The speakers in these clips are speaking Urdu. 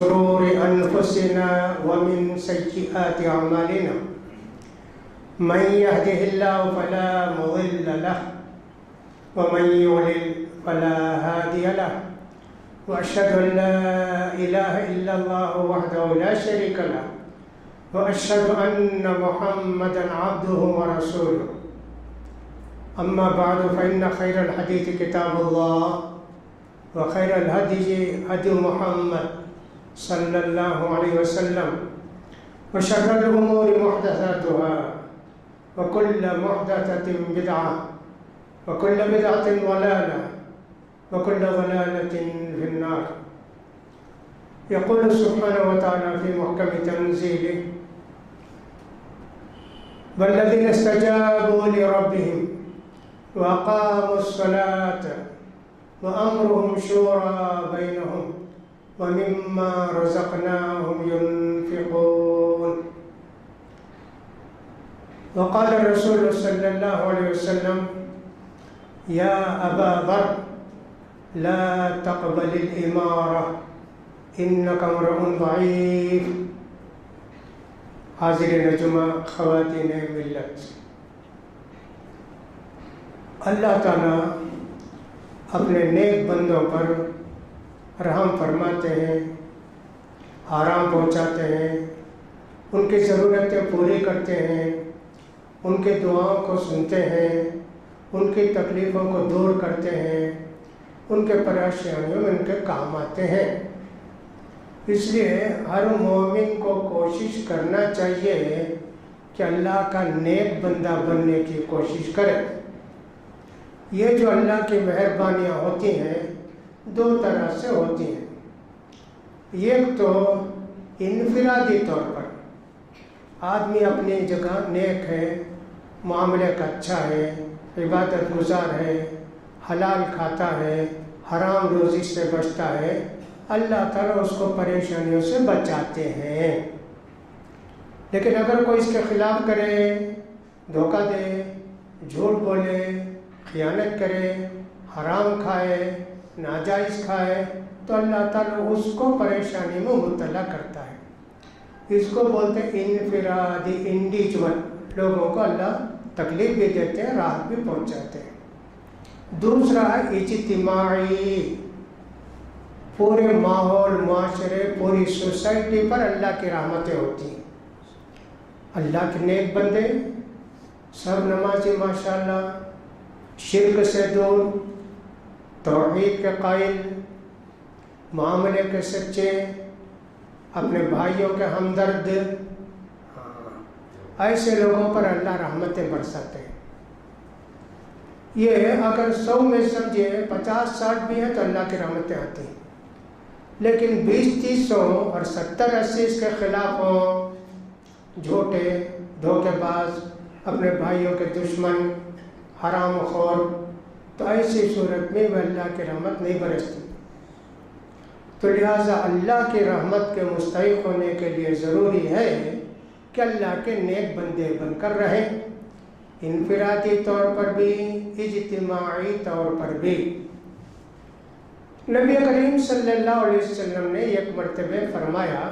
شرور أنفسنا ومن سيئات أعمالنا من يهده الله فلا مضل له ومن يضلل فلا هادي له وأشهد أن لا إله إلا الله وحده لا شريك له وأشهد أن محمدا عبده ورسوله أما بعد فإن خير الحديث كتاب الله وخير الهدي هدي محمد صلی اللہ علیہ وسلم وشر الأمور محدثاتها وكل محدثة بدعة وكل بدعة ضلالة وكل ضلالة في النار. يقول سبحانه وتعالى في محكم تنزيله: والذين استجابوا لربهم وأقاموا الصلاة وأمرهم شورى بينهم وَمِمَّا رَزَقْنَاهُمْ يُنْفِقُونَ. وقال الرسول صلی اللہ علیہ وسلم: یا ابا ذر لا تقبل الامارہ انک امرؤ ضعیف. حاضرین جمعہ، خواتین ملت، اللہ تعالیٰ اپنے نیک بندوں پر رحم فرماتے ہیں، آرام پہنچاتے ہیں، ان کی ضرورتیں پوری کرتے ہیں، ان کے دعاؤں کو سنتے ہیں، ان کی تکلیفوں کو دور کرتے ہیں، ان کے پریشانیوں میں ان کے کام آتے ہیں. اس لیے ہر مومن کو کوشش کرنا چاہیے کہ اللہ کا نیک بندہ بننے کی کوشش کرے. یہ جو اللہ کی مہربانیاں ہوتی ہیں دو طرح سے ہوتی ہیں. ایک تو انفرادی طور پر آدمی اپنی جگہ نیک ہے، معاملے کا اچھا ہے، عبادت گزار ہے، حلال کھاتا ہے، حرام روزی سے بچتا ہے، اللہ تعالیٰ اس کو پریشانیوں سے بچاتے ہیں. لیکن اگر کوئی اس کے خلاف کرے، دھوکہ دے، جھوٹ بولے، خیانت کرے، حرام کھائے، ناجائز کھائے، تو اللہ تعالیٰ اس کو پریشانی میں مبتلا کرتا ہے. اس کو بولتے ہیں انفرادی، انڈیویجول. لوگوں کو اللہ تکلیف بھی دیتے ہیں، راحت بھی پہنچاتے ہیں. دوسرا ہے اجتماعی، پورے ماحول، معاشرے، پوری سوسائٹی پر اللہ کی رحمتیں ہوتی ہیں. اللہ کے نیک بندے سب نمازی ماشاءاللہ، شرک سے دور، توحید کے قائل، معاملے کے سچے، اپنے بھائیوں کے ہمدرد، ایسے لوگوں پر اللہ رحمتیں برساتے ہیں. یہ اگر 100 میں سمجھے 50-60 بھی ہیں تو اللہ کی رحمتیں آتی ہیں. لیکن 20-30 اور 70-80 اس کے خلاف ہوں، جھوٹے، دھوکے باز، اپنے بھائیوں کے دشمن، حرام خور، تو ایسی صورت میں وہ اللہ کی رحمت نہیں برستی. تو لہٰذا اللہ کی رحمت کے مستحق ہونے کے لیے ضروری ہے کہ اللہ کے نیک بندے بن کر رہیں، انفرادی طور پر بھی، اجتماعی طور پر بھی. نبی کریم صلی اللہ علیہ وسلم نے ایک مرتبہ فرمایا،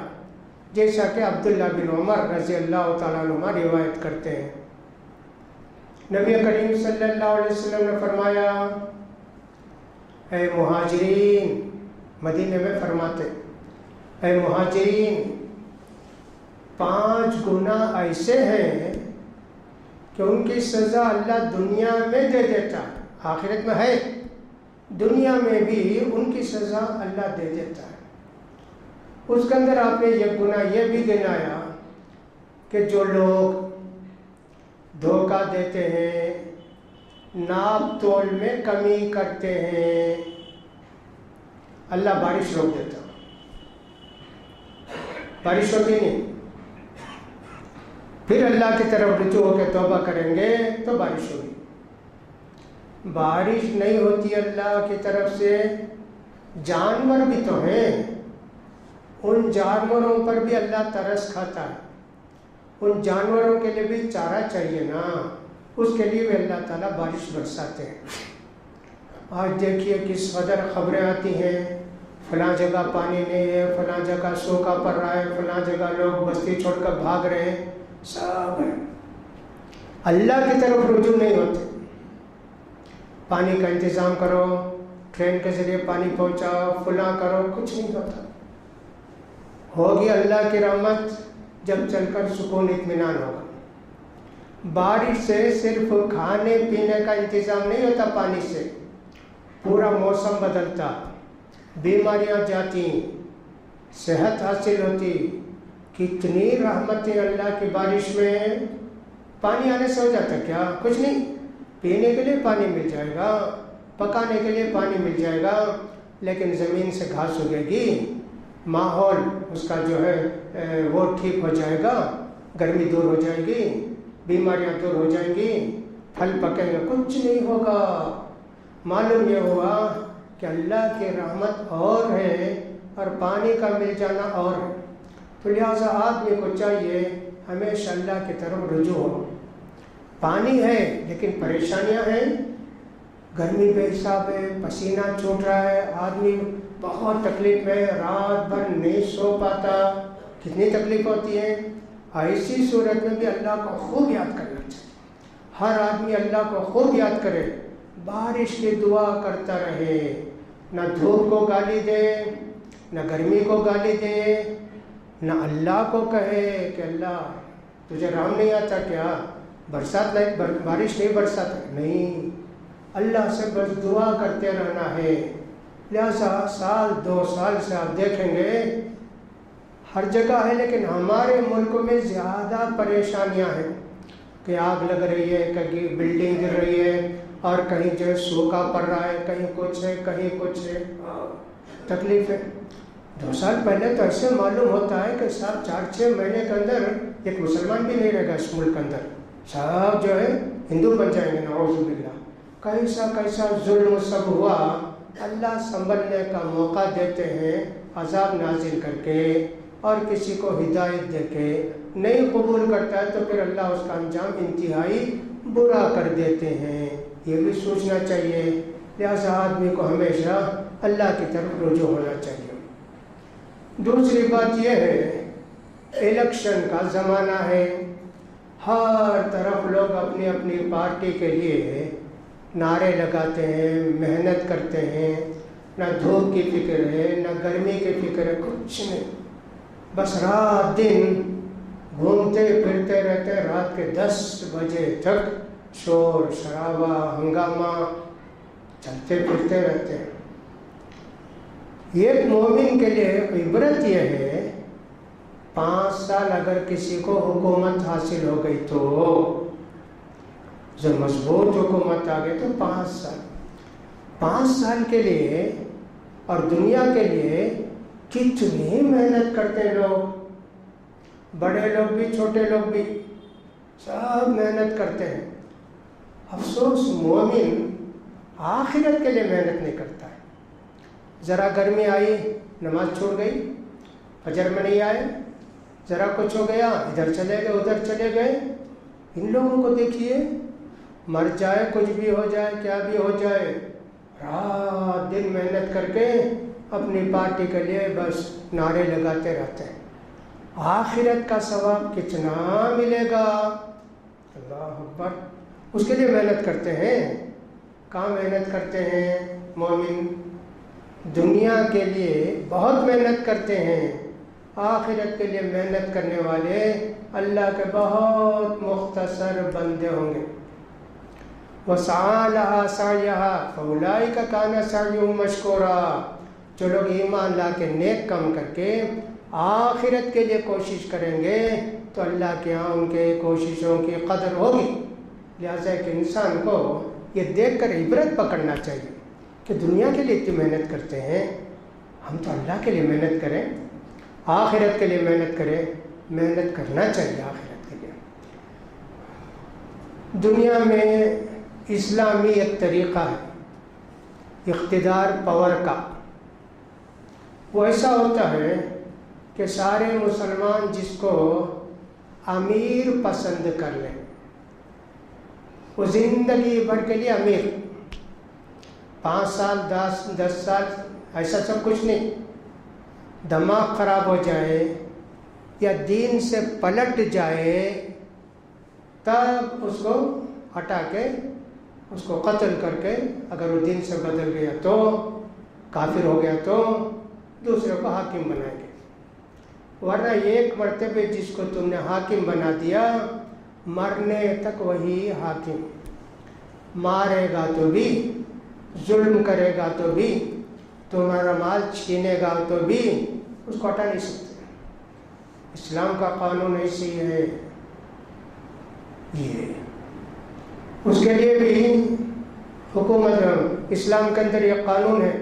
جیسا کہ عبداللہ بن عمر رضی اللہ تعالیٰ عنہ روایت کرتے ہیں. نبی کریم صلی اللہ علیہ وسلم نے فرمایا: اے مہاجرین، مدینے میں فرماتے، اے مہاجرین، 5 گناہ ایسے ہیں کہ ان کی سزا اللہ دنیا میں دے دیتا ہے، آخرت میں ہے، دنیا میں بھی ان کی سزا اللہ دے دیتا ہے. اس کے اندر آپ نے یہ گناہ یہ بھی گنایا کہ جو لوگ دھوکہ دیتے ہیں، ناپ تول میں کمی کرتے ہیں، اللہ بارش روک دیتا، بارش ہوتی نہیں. پھر اللہ کی طرف رجوع ہو کے توبہ کریں گے تو بارش ہوگی. بارش نہیں ہوتی اللہ کی طرف سے. جانور بھی تو ہیں، ان جانوروں پر بھی اللہ ترس کھاتا ہے. ان جانوروں کے لیے بھی چارہ چاہیے نا، اس کے لیے بھی اللہ تعالیٰ بارش برساتے ہیں. آج دیکھیے کس قدر خبریں آتی ہیں، فلاں جگہ پانی نہیں ہے، فلاں جگہ سوکھا پڑ رہا ہے، فلاں جگہ لوگ بستی چھوڑ کر بھاگ رہے ہیں، سب ہے، اللہ کی طرف رجوع نہیں ہوتے۔ پانی کا انتظام کرو، ٹرین کے ذریعے پانی پہنچاؤ، فلاں کرو، کچھ نہیں ہوتا۔ ہوگی اللہ کی رحمت جب چل کر سکون اطمینان ہوگا۔ بارش سے صرف کھانے پینے کا انتظام نہیں ہوتا، پانی سے پورا موسم بدلتا، بیماریاں جاتی، صحت حاصل ہوتی۔ کتنی رحمتیں اللہ کی بارش میں۔ پانی آنے سے ہو جاتا کیا؟ کچھ نہیں، پینے کے لیے پانی مل جائے گا، پکانے کے لیے پانی مل جائے گا، لیکن زمین سے گھاس اگے گی، ماحول اس کا جو ہے وہ ٹھیک ہو جائے گا، گرمی دور ہو جائے گی، بیماریاں دور ہو جائیں گی، پھل پکیں گے، کچھ نہیں ہوگا۔ معلوم یہ ہوا کہ اللہ کی رحمت اور ہے اور پانی کا مل جانا اور ہے۔ تو لہٰذا آدمی کو چاہیے ہمیشہ اللہ کی طرف رجوع ہو۔ پانی ہے لیکن پریشانیاں ہیں، گرمی بے حساب ہے، پسینہ چھوٹ رہا ہے، آدمی بہت تکلیف میں، رات بھر نہیں سو پاتا، کتنی تکلیف ہوتی ہے۔ ایسی صورت میں بھی اللہ کو خوب یاد کرنا چاہیے۔ ہر آدمی اللہ کو خوب یاد کرے، بارش کی دعا کرتا رہے، نہ دھوپ کو گالی دے، نہ گرمی کو گالی دے، نہ اللہ کو کہے کہ اللہ تجھے رحم نہیں آتا کیا، برسات نہیں، بارش نہیں برساتا، نہیں، اللہ سے بس دعا کرتے رہنا ہے۔ لہٰذا سال 2 سال سے آپ دیکھیں گے ہر جگہ ہے، لیکن ہمارے ملک میں زیادہ پریشانیاں ہیں کہ آگ لگ رہی ہے، کہیں بلڈنگ گر رہی ہے، اور کہیں جو ہے سوکھا پڑ رہا ہے، کہیں کچھ ہے، کہیں کچھ ہے، تکلیف ہے۔ 2 سال پہلے تو ایسے معلوم ہوتا ہے کہ صاحب 4-6 مہینے کے اندر ایک مسلمان بھی نہیں رہے گا اس ملک کے اندر، سب جو ہے ہندو بن جائیں گے، نعوذ باللہ۔ کیسا کیسا ظلم سب ہوا، اللہ سنبھلنے کا موقع دیتے ہیں عذاب نازل کر کے، اور کسی کو ہدایت دے کے نہیں قبول کرتا ہے تو پھر اللہ اس کا انجام انتہائی برا کر دیتے ہیں۔ یہ بھی سوچنا چاہیے۔ لہذا آدمی کو ہمیشہ اللہ کی طرف رجوع ہونا چاہیے۔ دوسری بات یہ ہے، الیکشن کا زمانہ ہے، ہر طرف لوگ اپنی اپنی پارٹی کے لیے نعرے لگاتے ہیں، محنت کرتے ہیں، نہ دھوپ کی فکر ہے، نہ گرمی کی فکر ہے، کچھ نہیں، بس رات دن گھومتے پھرتے رہتے، رات کے 10 بجے تک شور شرابہ ہنگامہ چلتے پھرتے رہتے ہیں۔ ایک مومن کے لیے عبرت یہ ہے، 5 سال اگر کسی کو حکومت حاصل ہو گئی تو، جو مضبوط حکومت آ گئی تو 5 سال کے لیے، اور دنیا کے لیے کتنی محنت کرتے ہیں لوگ، بڑے لوگ بھی چھوٹے لوگ بھی، سب محنت کرتے ہیں۔ افسوس مومن آخرت کے لیے محنت نہیں کرتا ہے۔ ذرا گرمی آئی نماز چھوڑ گئی، فجر میں نہیں آئے، ذرا کچھ ہو گیا ادھر چلے گئے ادھر چلے گئے۔ ان لوگوں کو دیکھیے، مر جائے کچھ بھی ہو جائے کیا بھی ہو جائے، رات دن محنت کر کے اپنی پارٹی کے لیے بس نعرے لگاتے رہتے ہیں۔ آخرت کا ثواب کتنا ملے گا، اللہ اکبر، اس کے لیے محنت کرتے ہیں۔ کہاں محنت کرتے ہیں مومن؟ دنیا کے لیے بہت محنت کرتے ہیں، آخرت کے لیے محنت کرنے والے اللہ کے بہت مختصر بندے ہوں گے۔ وَسَعَىٰ لَهَا سَعْيَهَا فَأُولَٰئِكَ كَانَ سَعْيُهُمْ مَشْكُورًا۔ جو لوگ ایمان لا کے نیک کام کر کے آخرت کے لیے کوشش کریں گے تو اللہ کے ہاں ان کے کوششوں کی قدر ہوگی۔ لہٰذا ایک انسان کو یہ دیکھ کر عبرت پکڑنا چاہیے کہ دنیا کے لیے اتنی محنت کرتے ہیں، ہم تو اللہ کے لیے محنت کریں، آخرت کے لیے محنت کریں، محنت کرنا چاہیے آخرت کے لیے۔ دنیا میں اسلامی ایک طریقہ ہے اقتدار پاور کا، وہ ایسا ہوتا ہے کہ سارے مسلمان جس کو امیر پسند کر لیں، وہ زندگی بھر کے لیے امیر، 5 سال 10 سال ایسا سب کچھ نہیں. دماغ خراب ہو جائے یا دین سے پلٹ جائے تب اس کو ہٹا کے اس کو قتل کر کے، اگر وہ دین سے بدل گیا تو، کافر ہو گیا تو دوسرے کو حاکم بنائیں گے. ورنہ ایک مرتبہ جس کو تم نے حاکم بنا دیا، مرنے تک وہی حاکم. مارے گا تو بھی، ظلم کرے گا تو بھی، تمہارا مال چھینے گا تو بھی اس کو ہٹا نہیں سکتے. اسلام کا قانون ایسی ہے. یہ اس کے لیے بھی حکومت اسلام کے اندر یہ قانون ہے،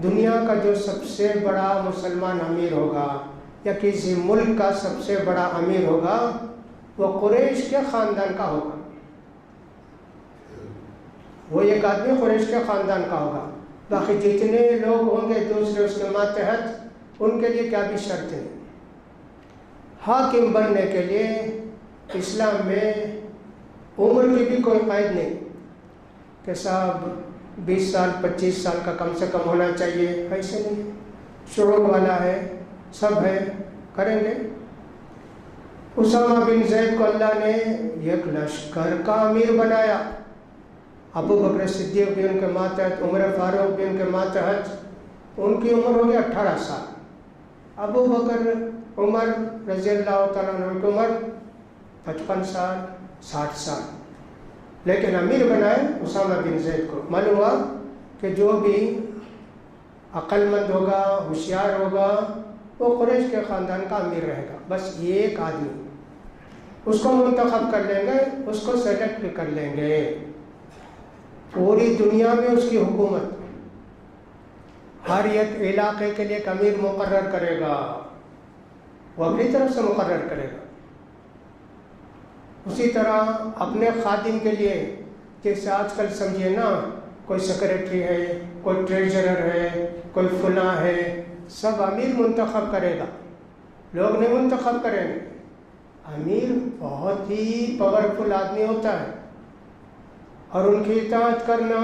دنیا کا جو سب سے بڑا مسلمان امیر ہوگا یا کسی ملک کا سب سے بڑا امیر ہوگا وہ قریش کے خاندان کا ہوگا. وہ ایک آدمی قریش کے خاندان کا ہوگا. باقی جتنے لوگ ہوں گے دوسرے اس کے ماتحت، ان کے لیے کیا بھی شرط ہے. حاکم بننے کے لیے اسلام میں عمر کی بھی کوئی قید نہیں کہ صاحب 20 سال 25 سال کا کم سے کم ہونا چاہیے، ایسے نہیں. شعور والا ہے، سب ہے، کریں گے. اسامہ بن زید کو اللہ نے ایک لشکر کا امیر بنایا. ابو بکر صدیق بھی ان کے ماتحت، عمر فاروق بھی ان کے ماتحت. ان کی عمر ہوگی 18 سال. ابو بکر عمر رضی اللہ تعالیٰ عنہ کی عمر 55 سال 60 سال. لیکن امیر بنائے اسامہ بن زید کو. معلوم ہوا کہ جو بھی عقل مند ہوگا، ہوشیار ہوگا، وہ قریش کے خاندان کا امیر رہے گا. بس ایک آدمی، اس کو منتخب کر لیں گے، اس کو سلیکٹ بھی کر لیں گے. پوری دنیا میں اس کی حکومت، ہر ایک علاقے کے لیے ایک امیر مقرر کرے گا، وہ اپنی طرف سے مقرر کرے گا. اسی طرح اپنے خادم کے لیے، جیسے آج کل سمجھیے نا، کوئی سیکریٹری ہے، کوئی ٹریجرر ہے، کوئی فلاں ہے، سب امیر منتخب کرے گا، لوگ نہیں منتخب کریں گے. امیر بہت ہی پاورفل آدمی ہوتا ہے اور ان کی اطاعت کرنا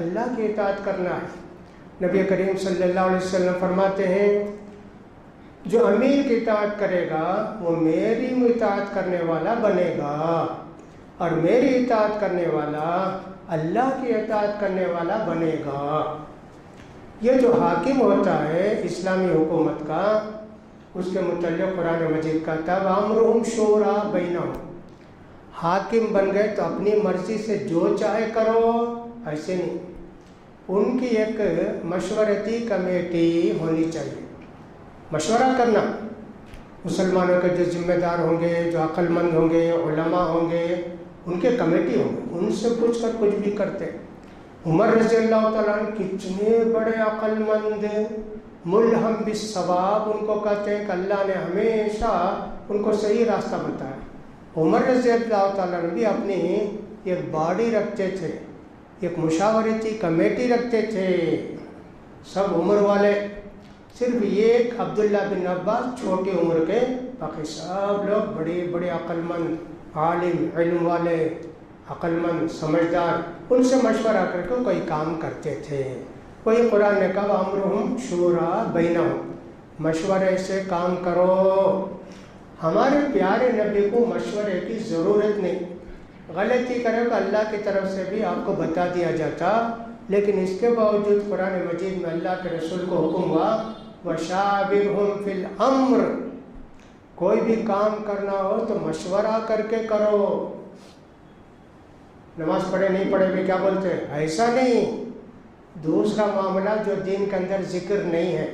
اللہ کی اطاعت کرنا ہے. نبی کریم صلی اللہ علیہ وسلم فرماتے ہیں جو امیر کی اطاعت کرے گا وہ میری اطاعت کرنے والا بنے گا، اور میری اطاعت کرنے والا اللہ کی اطاعت کرنے والا بنے گا. یہ جو حاکم ہوتا ہے اسلامی حکومت کا، اس کے متعلق قرآن مجید کا تب امرہم شورا بینہم. حاکم بن گئے تو اپنی مرضی سے جو چاہے کرو، ایسے نہیں. ان کی ایک مشورتی کمیٹی ہونی چاہیے، مشورہ کرنا. مسلمانوں کے جو ذمہ دار ہوں گے، جو عقل مند ہوں گے، علماء ہوں گے، ان کے کمیٹی ہوں گے، ان سے پوچھ کر کچھ بھی کرتے. عمر رضی اللہ تعالیٰ عنہ کتنے بڑے عقل مند، ملہم بالصواب ان کو کہتے ہیں کہ اللہ نے ہمیشہ ان کو صحیح راستہ بتایا. عمر رضی اللہ تعالیٰ عنہ بھی اپنی ایک باڈی رکھتے تھے، ایک مشاورتی کمیٹی رکھتے تھے، سب عمر والے. صرف ایک عبداللہ بن عباس چھوٹی عمر کے، باقی سب لوگ بڑے بڑے عقل مند، عالم، علم والے، عقل مند، سمجھدار. ان سے مشورہ کر کے کوئی کام کرتے تھے. وہی قرآن نے کہا امرہم شورا بینہم، مشورے سے کام کرو. ہمارے پیارے نبی کو مشورے کی ضرورت نہیں. غلطی کرے تو اللہ کی طرف سے بھی آپ کو بتا دیا جاتا، لیکن اس کے باوجود قرآن مجید میں اللہ کے رسول کو حکم ہوا وَشَاوِرْهُمْ فِي الْأَمْرِ، کوئی بھی کام کرنا ہو تو مشورہ کر کے کرو. نماز پڑھے نہیں پڑھے بھی کیا بولتے ہیں، ایسا نہیں. دوسرا معاملہ جو دین کے اندر ذکر نہیں ہے،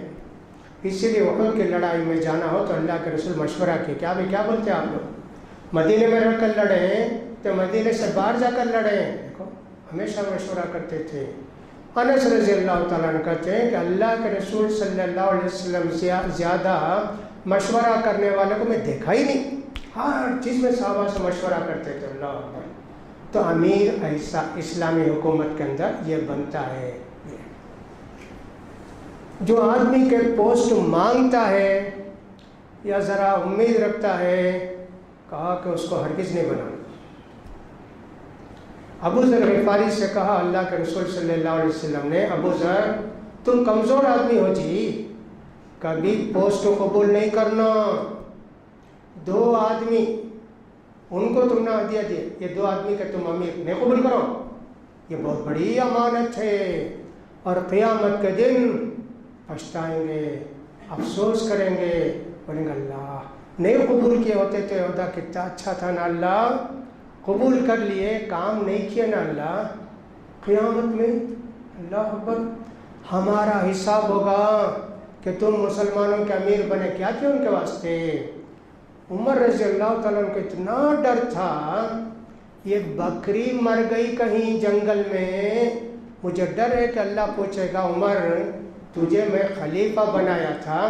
اسی لیے احد کی لڑائی میں جانا ہو تو اللہ کے رسول مشورہ کیے. کیا بولتے ہیں آپ لوگ؟ مدینے میں رہ کر لڑے ہیں تو مدینے سے باہر جا کر لڑے ہیں. دیکھو ہمیشہ مشورہ کرتے تھے. انس رضی اللہ تعالیٰ عنہ کہتے ہیں کہ اللہ کے رسول صلی اللہ علیہ وسلم سے زیادہ مشورہ کرنے والے کو میں دیکھا ہی نہیں. ہر چیز میں صحابہ سے مشورہ کرتے تھے. اللہ اکبر. تو امیر ایسا اسلامی حکومت کے اندر یہ بنتا ہے. جو آدمی کے پوسٹ مانگتا ہے یا ذرا امید رکھتا ہے، کہا کہ اس کو ہرگز نہیں بنانا. ابو ذر غفاری سے کہا اللہ کے رسول صلی اللہ علیہ وسلم نے، ابو ذر تم کمزور آدمی ہو جی، کبھی پوسٹ کو قبول نہیں کرنا۔ 2 آدمی ان کو تم نے ہدیہ دیا، یہ 2 آدمی کہ تم امیر نہیں قبول کرو، یہ بہت بڑی امانت ہے، اور قیامت کے دن پچھتائیں گے، افسوس کریں گے، بولیں گے اللہ نہیں قبول کیے ہوتے تو عہدہ کتنا اچھا تھا نا، اللہ قبول کر لیے، کام نہیں کیا نا اللہ، قیامت میں اللہ اکبر ہمارا حساب ہوگا کہ تم مسلمانوں کے امیر بنے، کیا تھے ان کے واسطے۔ عمر رضی اللہ تعالیٰ عنہ کو اتنا ڈر تھا، ایک بکری مر گئی کہیں جنگل میں، مجھے ڈر ہے کہ اللہ پوچھے گا عمر تجھے میں خلیفہ بنایا تھا،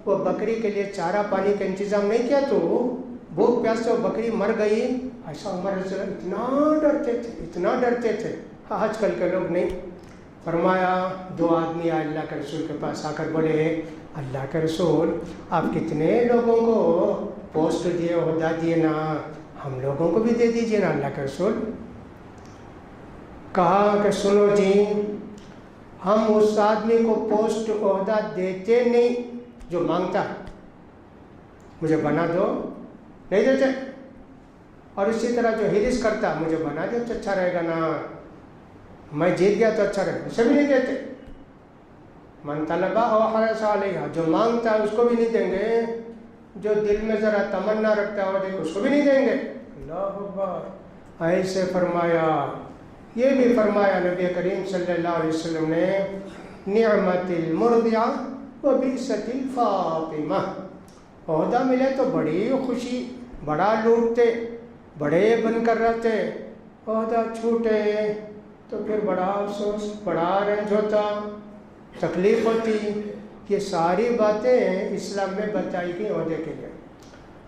وہ بکری کے لیے چارہ پانی کا انتظام نہیں کیا، تو بھوک پیاس سے وہ بکری مر گئی۔ ایسا عمر رضی اللہ اتنا ڈرتے تھے، اتنا ڈرتے تھے، آج کل کے لوگ نہیں۔ فرمایا 2 آدمی آئے اللہ کے رسول کے پاس، آ کر بولے اللہ کے رسول آپ کتنے لوگوں کو پوسٹ دیے، عہدہ دیے نا، ہم لوگوں کو بھی دے دیجئے نا اللہ کے رسول۔ کہا کہ سنو جی، ہم اس آدمی کو پوسٹ عہدہ دیتے نہیں جو مانگتا ہے، مجھے بنا دو، نہیں دیتے، اور اسی طرح جو ہرس کرتا مجھے بنا دے تو اچھا رہے گا نا، میں جیت گیا تو اچھا رہے گا، اسے بھی نہیں دیتے۔ من طلبہ او حرص علیہا، جو مانگتا ہے اس کو بھی نہیں دیں گے، جو دل میں ذرا تمنا رکھتا ہے دیکھو اس کو بھی نہیں دیں گے۔ اللہ اکبر، ایسے فرمایا۔ یہ بھی فرمایا نبی کریم صلی اللہ علیہ وسلم نے، نعمت المرضعہ و بئست الفاطمہ، عہدہ ملے تو بڑی خوشی، بڑا لوٹتے، بڑے بن کر رہتے، عہدہ چھوٹے تو پھر بڑا افسوس، بڑا رنج ہوتا، تکلیف ہوتی۔ یہ ساری باتیں اسلام میں بتائی گئی عہدے کے لیے۔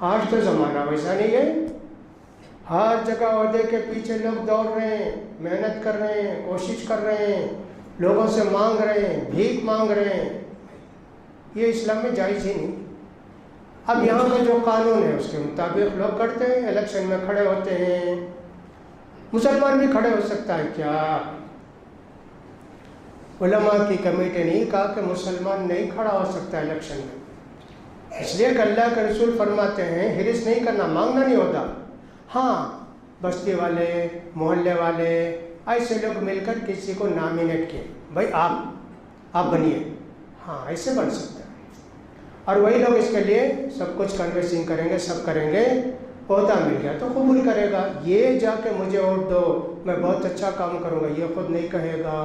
آج تو زمانہ ویسا نہیں ہے، ہر جگہ عہدے کے پیچھے لوگ دوڑ رہے ہیں، محنت کر رہے ہیں، کوشش کر رہے ہیں، لوگوں سے مانگ رہے ہیں، بھیک مانگ رہے ہیں، یہ اسلام میں جائز ہی نہیں۔ اب یہاں کا جو قانون ہے اس کے مطابق لوگ کرتے ہیں، الیکشن میں کھڑے ہوتے ہیں۔ مسلمان بھی کھڑے ہو سکتا ہے کیا؟ علماء کی کمیٹی نے کہا کہ مسلمان نہیں کھڑا ہو سکتا الیکشن میں، اس لیے کہ اللہ کے رسول فرماتے ہیں ہرس نہیں کرنا، مانگنا نہیں ہوتا۔ ہاں بستی والے، محلے والے، ایسے لوگ مل کر کسی کو نامینیٹ کیے، بھائی آپ بنیے، ہاں ایسے بن سکتا ہے، اور وہی لوگ اس کے لیے سب کچھ کنوینسنگ کریں گے، سب کریں گے، عہدہ مل گیا تو قبول کرے گا۔ یہ جا کے مجھے ووٹ دو میں بہت اچھا کام کروں گا، یہ خود نہیں کہے گا،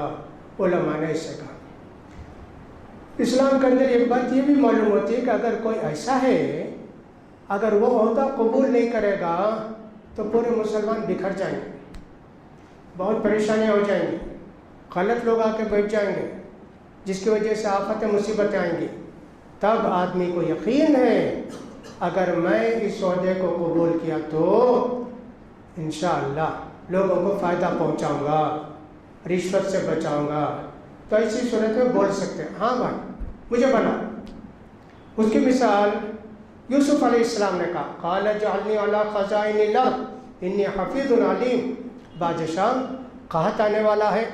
علماء نے اس سے کہا۔ اسلام کے اندر ایک بات یہ بھی معلوم ہوتی ہے کہ اگر کوئی ایسا ہے، اگر وہ عہدہ قبول نہیں کرے گا تو پورے مسلمان بکھر جائیں گے، بہت پریشانیاں ہو جائیں گی، غلط لوگ آ کے بیٹھ جائیں گے، جس کی وجہ سے آفتیں مصیبتیں آئیں گی۔ تب آدمی کو یقین ہے اگر میں اس عہدے کو قبول کیا تو انشاءاللہ لوگوں کو فائدہ پہنچاؤں گا، رشوت سے بچاؤں گا، تو ایسی صورت میں بول سکتے ہیں ہاں بھائی مجھے بنا۔ اس کی مثال یوسف علیہ السلام نے کہا، قال اجعلنی علی خزائن الارض انی حفیظ علیم، بادشاہ قحط آنے والا ہے،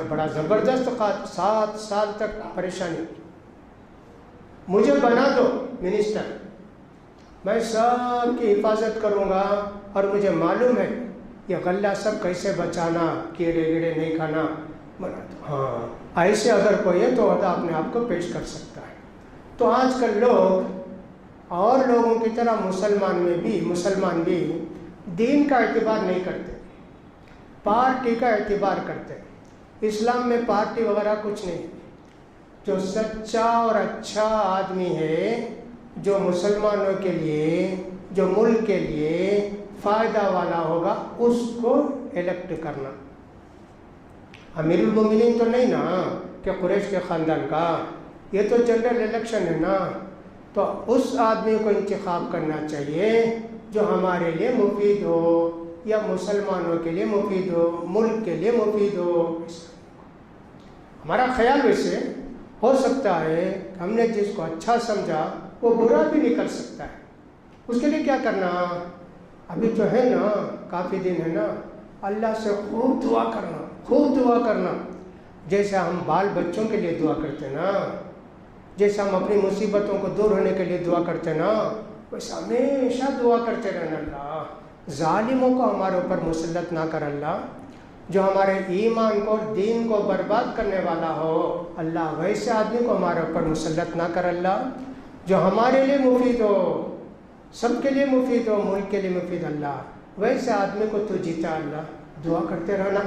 بڑا زبردست قحط، 7 سال تک پریشانی، مجھے بنا دو منسٹر، میں سب کی حفاظت کروں گا، اور مجھے معلوم ہے یہ غلہ سب کیسے بچانا، کیڑے گیڑے نہیں کھانا، بنا دو۔ ہاں ایسے اگر کوئی ہے تو عہدہ اپنے آپ کو پیش کر سکتا ہے۔ تو آج کل لوگ اور لوگوں کی طرح مسلمان بھی دین کا اعتبار نہیں کرتے، پارٹی کا اعتبار کرتے۔ اسلام میں پارٹی وغیرہ کچھ نہیں، جو سچا اور اچھا آدمی ہے، جو مسلمانوں کے لیے، جو ملک کے لیے فائدہ والا ہوگا، اس کو الیکٹ کرنا۔ امیر المومنین تو نہیں نا کہ قریش کے خاندان کا، یہ تو جنرل الیکشن ہے نا، تو اس آدمی کو انتخاب کرنا چاہیے جو ہمارے لیے مفید ہو، یا مسلمانوں کے لیے مفید ہو، ملک کے لیے مفید ہو۔ ہمارا خیال ویسے ہو سکتا ہے کہ ہم نے جس کو اچھا سمجھا وہ برا بھی نکل سکتا ہے، اس کے لیے کیا کرنا؟ ابھی تو ہے نا، کافی دن ہے نا، اللہ سے خوب دعا کرنا، خوب دعا کرنا، جیسا ہم بال بچوں کے لیے دعا کرتے نا، جیسا ہم اپنی مصیبتوں کو دور ہونے کے لیے دعا کرتے نا، ویسا ہمیشہ دعا کرتے رہنا اللہ ظالموں کو ہمارے اوپر مسلط نہ کر اللہ، جو ہمارے ایمان کو دین کو برباد کرنے والا ہو اللہ ویسے آدمی کو ہمارے اوپر مسلط نہ کر اللہ، جو ہمارے لیے مفید ہو، سب کے لیے مفید ہو، ملک کے لیے مفید اللہ، ویسے آدمی کو تو جیتا اللہ۔ دعا کرتے رہنا،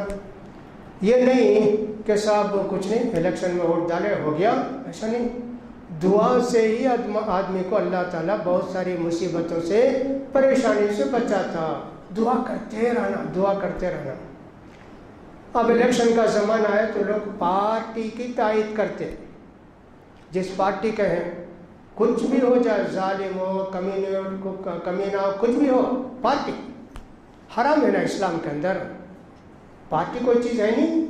یہ نہیں کہ صاحب کچھ نہیں الیکشن میں ووٹ ڈالے ہو گیا، ایسا نہیں، دعا سے ہی آدمی کو اللہ تعالیٰ بہت ساری مصیبتوں سے پریشانی سے بچاتا، دعا کرتے رہنا، دعا کرتے رہنا۔ اب الیکشن کا زمانہ ہے تو لوگ پارٹی کی تائید کرتے، جس پارٹی کے ہیں، کچھ بھی ہو جائے، ظالم ہو، کمینہ ہو، کچھ بھی ہو، پارٹی حرام ہے نا اسلام کے اندر، پارٹی کوئی چیز ہے نہیں،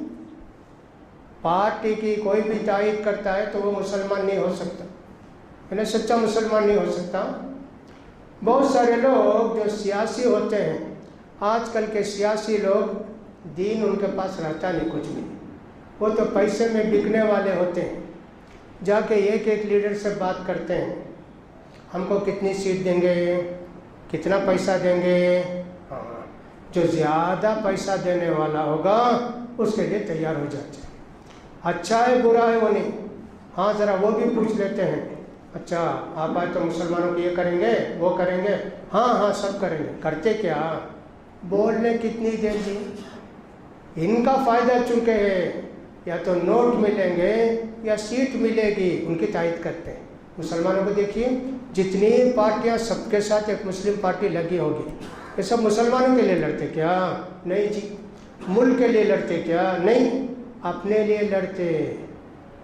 پارٹی کی کوئی بھی تائید کرتا ہے تو وہ مسلمان نہیں ہو سکتا، یعنی سچا مسلمان نہیں ہو سکتا۔ بہت سارے لوگ جو سیاسی ہوتے ہیں، آج کل کے سیاسی لوگ دین ان کے پاس رہتا نہیں کچھ بھی، وہ تو پیسے میں بکنے والے ہوتے ہیں، جا کے ایک ایک لیڈر سے بات کرتے ہیں، ہم کو کتنی سیٹ دیں گے، کتنا پیسہ دیں گے، جو زیادہ پیسہ دینے والا ہوگا اس کے لیے تیار ہو جاتے ہیں، اچھا ہے برا ہے وہ نہیں، ہاں ذرا وہ بھی پوچھ لیتے ہیں، اچھا آپ آئے تو مسلمانوں کو یہ کریں گے وہ کریں گے، ہاں ہاں سب کریں گے، کرتے کیا، بولنے کتنی دیر دی، ان کا فائدہ چونکہ ہے یا تو نوٹ ملیں گے یا سیٹ ملے گی، ان کی تائید کرتے ہیں۔ مسلمانوں کو دیکھیے جتنی پارٹیاں سب کے ساتھ ایک مسلم پارٹی لگی ہوگی، یہ سب مسلمانوں کے لیے لڑتے کیا؟ نہیں جی۔ ملک کے لیے لڑتے کیا؟ نہیں، اپنے لیے لڑتے،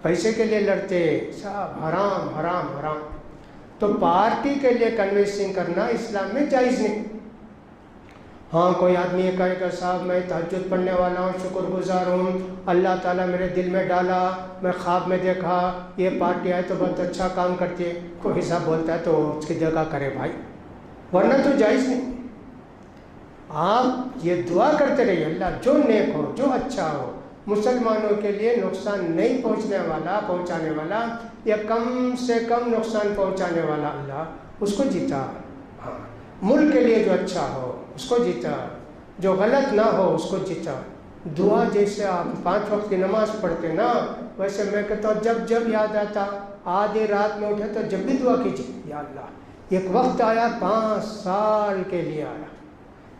پیسے کے لیے لڑتے، سب حرام حرام حرام۔ تو پارٹی کے لیے کنوینسنگ کرنا اسلام میں جائز نہیں۔ ہاں کوئی آدمی یہ کہے کہ صاحب میں تہجد پڑھنے والا ہوں، شکر گزار ہوں، اللہ تعالیٰ میرے دل میں ڈالا، میں خواب میں دیکھا یہ پارٹی آئے تو بہت اچھا کام کرتی ہے، کوئی حساب بولتا ہے تو اس کی جگہ کرے بھائی، ورنہ تو جائز نہیں۔ آپ یہ دعا کرتے رہیے اللہ جو نیک ہو، جو اچھا ہو، مسلمانوں کے لیے نقصان نہیں پہنچانے والا یا کم سے کم نقصان پہنچانے والا اللہ اس کو جیتا، ہاں ملک کے لیے جو اچھا ہو اس کو جیتا، جو غلط نہ ہو اس کو جیتا۔ دعا جیسے آپ 5 وقت کی نماز پڑھتے نا، ویسے میں کہتا ہوں جب جب یاد آتا، آدھی رات میں اٹھے تو جب بھی دعا کیجیے، یا اللہ ایک وقت آیا 5 سال کے لیے آیا،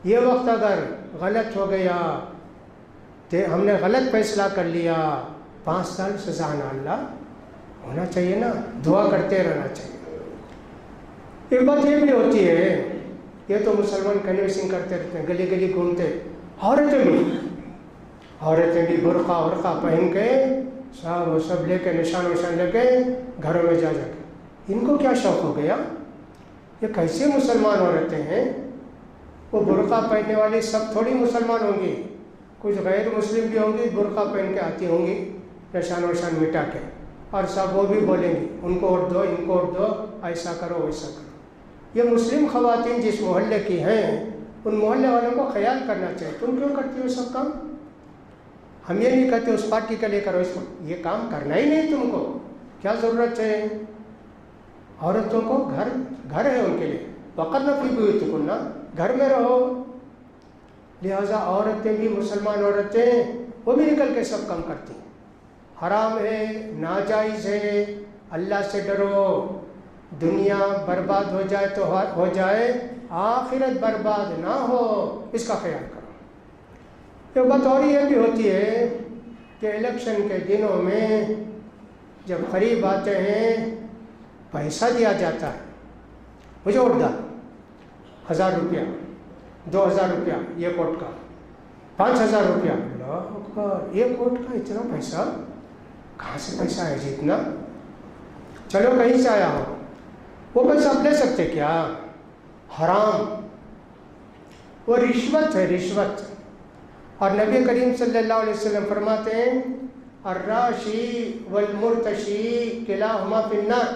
یہ وقت اگر غلط ہو گیا، ہم نے غلط فیصلہ کر لیا، 5 سال سزا نہ اللہ ہونا چاہیے نا، دعا کرتے رہنا چاہیے۔ ایک بات یہ بھی ہوتی ہے، یہ تو مسلمان کنوینسنگ کرتے رہتے ہیں، گلی گلی گھومتے، عورتیں بھی برقع پہن کے سب لے کے نشان لے کے گھروں میں جا کے، ان کو کیا شوق ہو گیا، یہ کیسے مسلمان عورتیں ہیں؟ وہ برقع پہننے والی سب تھوڑی مسلمان ہوں گی، کچھ غیر مسلم بھی ہوں گی، برقع پہن کے آتی ہوں گی نشان مٹا کے، اور سب وہ بھی بولیں گی ان کو ووٹ دو، ان کو ووٹ دو، ایسا کرو ویسا کرو۔ یہ مسلم خواتین جس محلے کی ہیں ان محلے والوں کو خیال کرنا چاہیے، تم کیوں کرتی ہو سب کام؟ ہم یہ نہیں کہتے اس پارٹی کے لیے کرو، اس کو یہ کام کرنا ہی نہیں، تم کو کیا ضرورت ہے؟ عورتوں کو گھر ہے ان کے لیے، وقرن فی بیوتکن، گھر میں رہو، لہذا عورتیں بھی مسلمان عورتیں وہ بھی نکل کے سب کام کرتی ہیں، حرام ہے، ناجائز ہے، اللہ سے ڈرو، دنیا برباد ہو جائے تو ہو جائے، آخرت برباد نہ ہو، اس کا خیال کرو۔ ایک بات اور یہ بھی ہوتی ہے کہ الیکشن کے دنوں میں جب قریب آتے ہیں پیسہ دیا جاتا ہے، مجھے ووٹ ڈالو، 1000 روپیہ، 2000 روپیہ ایک ووٹ کا، 5000 روپیہ، اللہ اکبر، ایک ووٹ کا اتنا پیسہ کہاں سے پیسہ ہے جی اتنا؟ چلو کہیں سے آیا ہو، وہ پیسہ آپ لے سکتے کیا؟ حرام، وہ رشوت ہے، رشوت۔ اور نبی کریم صلی اللہ علیہ وسلم فرماتے ہیں الراشی والمرتشی کلاہما فی النار،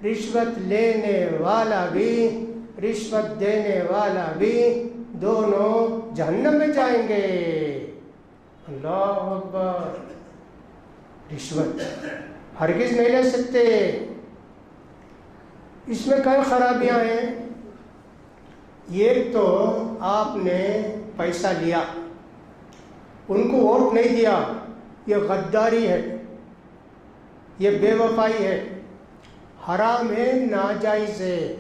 رشوت لینے والا بھی رشوت دینے والا بھی دونوں جہنم میں جائیں گے۔ اللہ اکبر، رشوت ہرگز نہیں لے سکتے۔ اس میں کئی خرابیاں ہیں۔ ایک تو آپ نے پیسہ لیا، ان کو ووٹ نہیں دیا، یہ غداری ہے، یہ بے وفائی ہے، حرام ہے، ناجائز ہے۔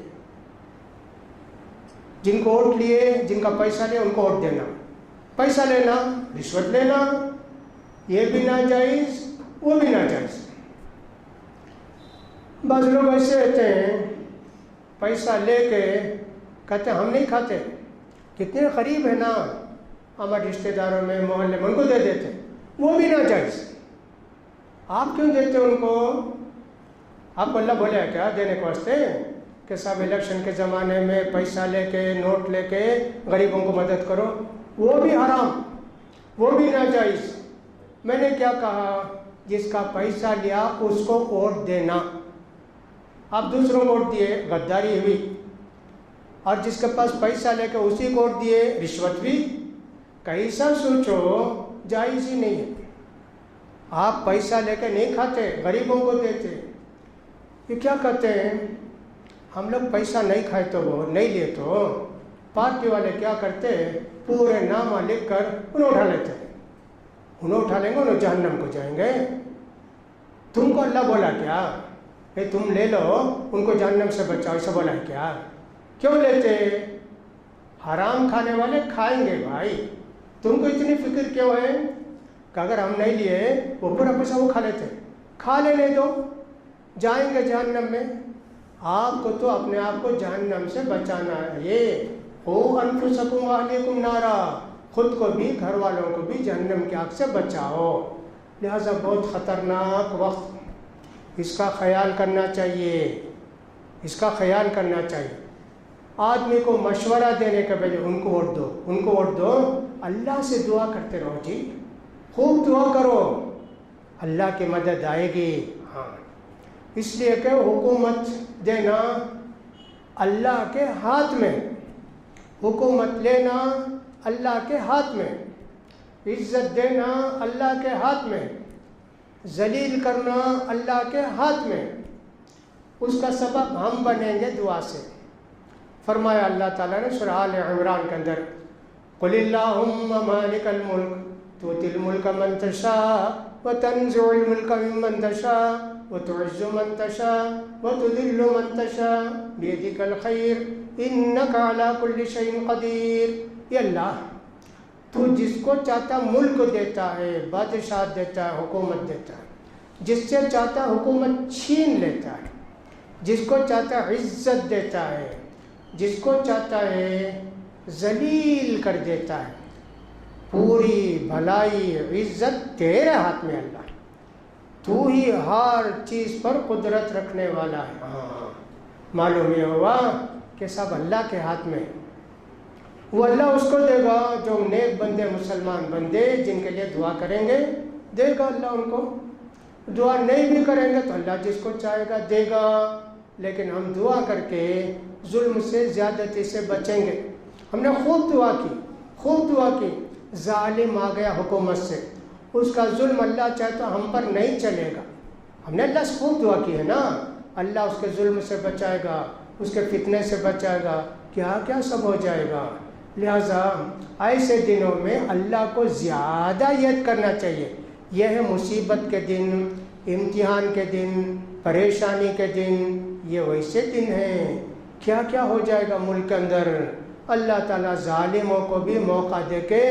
جن کو ووٹ لیے، جن کا پیسہ لیا، ان کو ووٹ دینا، پیسہ لینا، رشوت لینا، یہ بھی ناجائز، وہ بھی ناجائز۔ بعض لوگ ایسے رہتے ہیں، پیسہ لے کے کہتے ہیں ہم نہیں کھاتے، کتنے غریب ہیں نا ہمارے رشتہ داروں میں، محلے میں، ان کو دے دیتے، وہ بھی ناجائز۔ آپ کیوں دیتے ان کو؟ آپ کو اللہ بولے کیا دینے کے واسطے کہ صاحب الیکشن کے زمانے میں پیسہ لے کے، نوٹ لے کے غریبوں کو مدد کرو؟ وہ بھی حرام، وہ بھی ناجائز۔ میں نے کیا کہا؟ جس کا پیسہ لیا اس کو ووٹ دینا۔ آپ دوسروں کو ووٹ دیے، غداری ہوئی، اور جس کے پاس پیسہ لے کے اسی کو ووٹ دیے، رشوت بھی۔ کیسا سوچو، جائز ہی نہیں ہے۔ آپ پیسہ لے کے نہیں کھاتے، غریبوں کو دیتے۔ یہ کیا کہتے ہیں؟ ہم لوگ پیسہ نہیں کھائے تو وہ نہیں لیے تو پارٹی والے کیا کرتے؟ پورے نامہ لکھ کر انہیں اٹھا لیتے، انہیں اٹھا لیں گے، انہیں جہنم کو جائیں گے۔ تم کو اللہ بولا کیا کہ تم لے لو، ان کو جہنم سے بچاؤ؟ ایسا بولا ہے کیا؟ کیوں لیتے؟ حرام کھانے والے کھائیں گے بھائی، تم کو اتنی فکر کیوں ہے کہ اگر ہم نہیں لیے وہ پورا پیسہ وہ کھا لیتے؟ کھا لینے دو، جائیں گے جہنم میں۔ آپ کو تو اپنے آپ کو جہنم سے بچانا ہے۔ یہ قوا انفسکم واہلیکم نارا، خود کو بھی، گھر والوں کو بھی جہنم کی آگ سے بچاؤ۔ لہذا بہت خطرناک وقت، اس کا خیال کرنا چاہیے، اس کا خیال کرنا چاہیے۔ آدمی کو مشورہ دینے کے بجائے ان کو ووٹ دو، ان کو ووٹ دو۔ اللہ سے دعا کرتے رہو جی، خوب دعا کرو، اللہ کی مدد آئے گی۔ ہاں، اس لیے کہ حکومت دینا اللہ کے ہاتھ میں، حکومت لینا اللہ کے ہاتھ میں، عزت دینا اللہ کے ہاتھ میں، ذلیل کرنا اللہ کے ہاتھ میں۔ اس کا سبب ہم بنیں گے دعا سے۔ فرمایا اللہ تعالیٰ نے سورہ آل عمران کے اندر، قل اللہم مالک الملک تؤتی الملک من تشاء وتنزع الملک ممن تشاء وتعز من تشاء وتذل من تشاء بیدک الخیر انک علی کل شیء قدیر۔ یہ اللہ تو جس کو چاہتا ملک دیتا ہے، بادشاہت دیتا ہے، حکومت دیتا ہے، جس سے چاہتا حکومت چھین لیتا ہے، جس کو چاہتا عزت دیتا ہے، جس کو چاہتا ہے ذلیل کر دیتا ہے۔ پوری بھلائی عزت تیرے ہاتھ میں اللہ، تو ہی ہر چیز پر قدرت رکھنے والا ہے۔ ہاں، معلوم یہ ہوا کہ سب اللہ کے ہاتھ میں، وہ اللہ اس کو دے گا جو نیک بندے، مسلمان بندے جن کے لیے دعا کریں گے، دے گا اللہ ان کو۔ دعا نہیں بھی کریں گے تو اللہ جس کو چاہے گا دے گا۔ لیکن ہم دعا کر کے ظلم سے، زیادتی سے بچیں گے۔ ہم نے خوب دعا کی، خوب دعا کی، ظالم آ گیا حکومت سے، اس کا ظلم اللہ چاہے تو ہم پر نہیں چلے گا۔ ہم نے اللہ سے خوب دعا کی ہے نا، اللہ اس کے ظلم سے بچائے گا، اس کے فتنے سے بچائے گا، کیا کیا سب ہو جائے گا۔ لہٰذا ایسے دنوں میں اللہ کو زیادہ یاد کرنا چاہیے۔ یہ ہے مصیبت کے دن، امتحان کے دن، پریشانی کے دن، یہ ویسے دن ہیں۔ کیا کیا ہو جائے گا ملک کے اندر۔ اللہ تعالیٰ ظالموں کو بھی موقع دے کے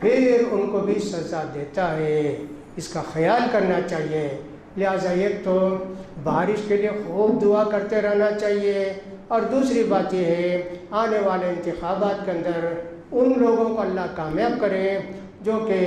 پھر ان کو بھی سزا دیتا ہے، اس کا خیال کرنا چاہیے۔ لہٰذا ایک تو بارش کے لیے خوب دعا کرتے رہنا چاہیے، اور دوسری بات یہ ہے آنے والے انتخابات کے اندر ان لوگوں کو اللہ کامیاب کرے جو کہ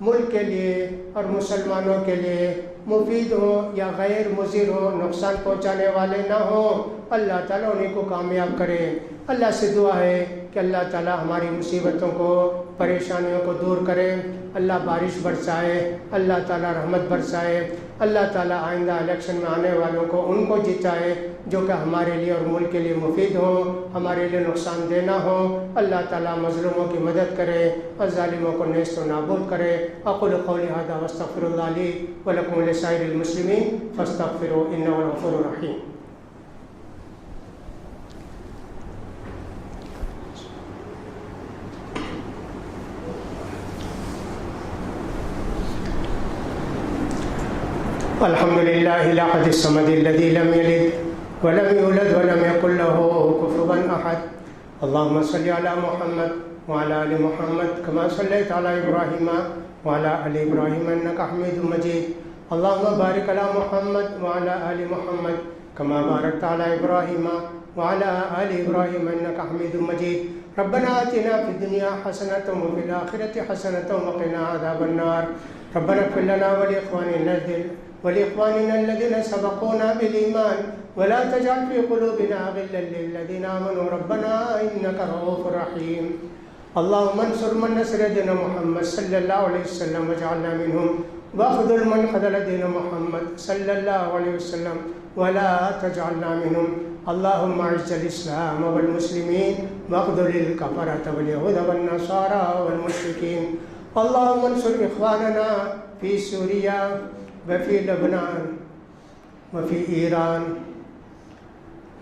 ملک کے لیے اور مسلمانوں کے لیے مفید ہوں یا غیر مضر ہوں، نقصان پہنچانے والے نہ ہوں، اللہ تعالیٰ انہیں کو کامیاب کرے۔ اللہ سے دعا ہے کہ اللہ تعالیٰ ہماری مصیبتوں کو، پریشانیوں کو دور کرے، اللہ بارش برسائے، اللہ تعالیٰ رحمت برسائے، اللہ تعالیٰ آئندہ الیکشن میں آنے والوں کو ان کو جتائے جو کہ ہمارے لیے اور ملک کے لیے مفید ہوں، ہمارے لیے نقصان دہ نہ ہوں۔ اللہ تعالیٰ مظلوموں کی مدد کرے اور ظالموں کو نیست و نابود کرے۔ اقول قولی ھذا واستغفر اللہ لی ولکم ولسائر المسلمین فاستغفروہ انہ هو الغفور الرحیم۔ الحمد للہ الاحد الصمد الذی لم یلد ولم یولد ولم یکن له کفوا احد۔ اللہم صلی علی محمد وعلی آل محمد کما صلیت علی ابراہیم وعلی آل ابراہیم انک حمید مجید۔ اللہم بارک علی محمد وعلی آل محمد کما بارکت علی ابراہیم وعلی آل ابراہیم انک حمید مجید۔ ربنا آتنا فی الدنیا حسنۃ وفی الآخرۃ حسنۃ وقنا عذاب النار۔ ربنا اغفر لنا ولإخواننا الذين سبقونا بالإيمان ولا تجعل في قلوبنا غلا للذين آمنوا ربنا إنك رؤوف رحيم۔ اللهم انصر من نصر دين محمد صلى الله عليه وسلم واجعلنا منهم، واخذل من خذل دين محمد صلى الله عليه وسلم ولا تجعلنا منهم۔ اللهم اعز الإسلام والمسلمين واخذل الكفرة واليهود والنصارى والمشركين۔ اللهم انصر إخواننا في سوريا وفي لبنان وفي إيران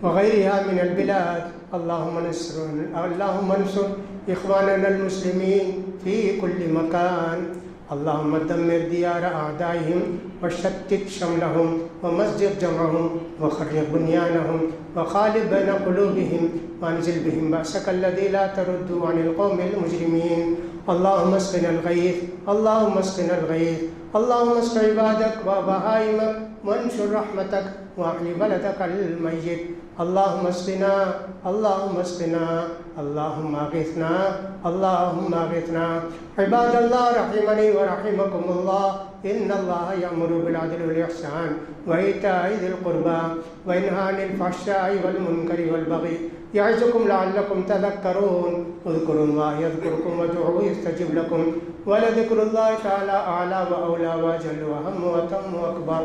وغيرها من البلاد۔ اللهم انصر إخواننا المسلمين في كل مكان۔ اللهم دمر ديار أعدائهم وشتت شملهم ومزق جمعهم وخرب بنيانهم وخالف بين قلوبهم وانزل بهم بأسك الذي لا ترد عن القوم المجرمين۔ اللهم اسقنا الغيث، اللهم اسقنا الغيث، اللهم اسق عبادك وبهائمك وانشر رحمتك واحيي بلدك الميت۔ اللهم اسقنا، اللهم اسقنا، اللهم اغثنا، اللهم اغثنا۔ عباد الله رحمني ورحمكم الله، ان الله يأمر بالعدل والإحسان وإيتاء ذي القربى وينهى عن الفحشاء والمنكر والبغي يعظكم لعلكم تذكرون۔ اذكروا الله يذكركم وادعوه يستجب لكم ولذكر الله تعالى أعلى وأولى وأجل وأهم وأتم وأكبر۔